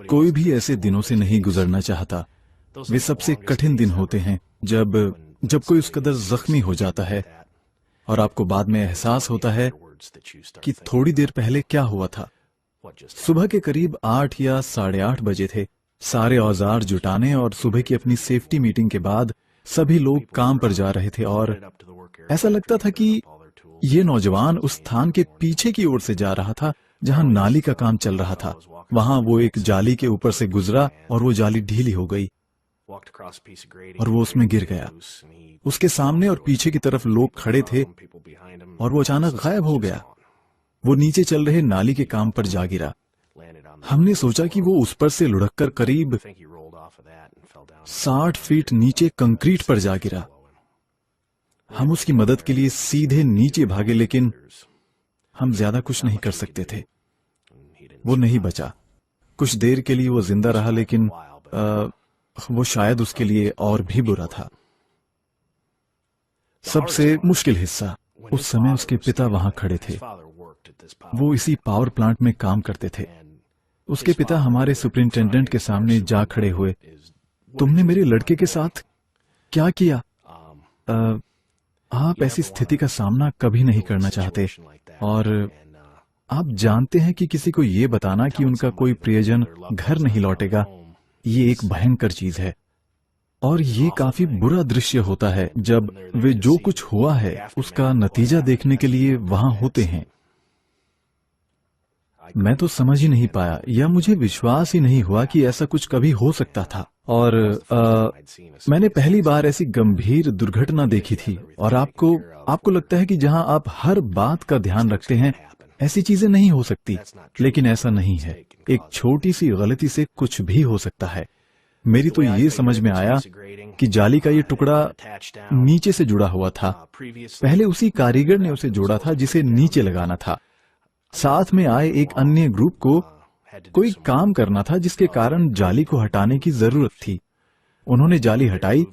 कोई भी ऐसे दिनों से नहीं गुजरना चाहता। वे सबसे कठिन दिन होते हैं जब कोई उस कदर जख्मी हो जाता है और आपको बाद में एहसास होता है कि थोड़ी देर पहले क्या हुआ था। सुबह के करीब 8 या 8:30 बजे थे। सारे औजार जुटाने और सुबह की अपनी सेफ्टी मीटिंग के बाद सभी लोग काम पर जा रहे थे और ऐसा लगता था कि ये नौजवान उस स्थान के पीछे की ओर से जा रहा था जहां नाली का काम चल रहा था। वहां वो एक जाली के ऊपर से गुजरा और वो जाली ढीली हो गई और वो उसमें गिर गया। उसके सामने और पीछे की तरफ लोग खड़े थे और वो अचानक गायब हो गया। वो नीचे चल रहे नाली के काम पर जा गिरा। हमने सोचा कि वो उस पर से लुढ़ककर करीब 60 फीट नीचे कंक्रीट पर जा गिरा। हम उसकी मदद के लिए सीधे नीचे भागे, लेकिन हम ज्यादा कुछ नहीं कर सकते थे। वो नहीं बचा। कुछ देर के लिए वो जिंदा रहा, लेकिन वो शायद उसके लिए और भी बुरा था। सबसे मुश्किल हिस्सा, उस समय उसके पिता वहां खड़े थे। वो इसी पावर प्लांट में काम करते थे। उसके पिता हमारे सुपरिंटेंडेंट के सामने जा खड़े हुए। तुमने मेरे लड़के के साथ क्या किया? आप ऐसी स्थिति का सामना कभी नहीं करना चाहते और आप जानते हैं कि किसी को ये बताना कि उनका कोई प्रियजन घर नहीं लौटेगा, ये एक भयंकर चीज है। और ये काफी बुरा दृश्य होता है जब वे जो कुछ हुआ है उसका नतीजा देखने के लिए वहां होते हैं। मैं तो समझ ही नहीं पाया या मुझे विश्वास ही नहीं हुआ कि ऐसा कुछ कभी हो सकता था। और मैंने पहली बार ऐसी गंभीर दुर्घटना देखी थी। और आपको लगता है कि जहां आप हर बात का ध्यान रखते हैं ऐसी चीजें नहीं हो सकती, लेकिन ऐसा नहीं है। एक छोटी सी गलती से कुछ भी हो सकता है। मेरी तो ये समझ में आया कि जाली का ये टुकड़ा नीचे से जुड़ा हुआ था। पहले उसी कारीगर ने उसे जोड़ा था जिसे नीचे लगाना था। साथ में आए एक अन्य ग्रुप को कोई काम करना था जिसके कारण जाली को हटाने की जरूरत थी। उन्होंने जाली हटाई।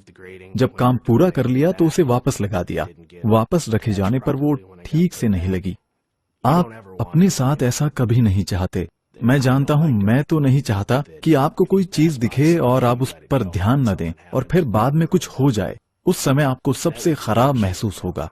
जब काम पूरा कर लिया तो उसे वापस लगा दिया। वापस रखे जाने पर वो ठीक से नहीं लगी। आप अपने साथ ऐसा कभी नहीं चाहते। मैं जानता हूं, मैं तो नहीं चाहता कि आपको कोई चीज दिखे और आप उस पर ध्यान न दें और फिर बाद में कुछ हो जाए। उस समय आपको सबसे खराब महसूस होगा।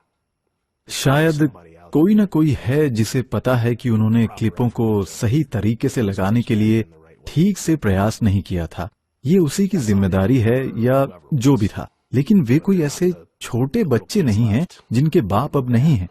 शायद कोई न कोई है जिसे पता है कि उन्होंने क्लिपों को सही तरीके से लगाने के लिए ठीक से प्रयास नहीं किया था। ये उसी की जिम्मेदारी है या जो भी था। लेकिन वे कोई ऐसे छोटे बच्चे नहीं हैं जिनके बाप अब नहीं हैं।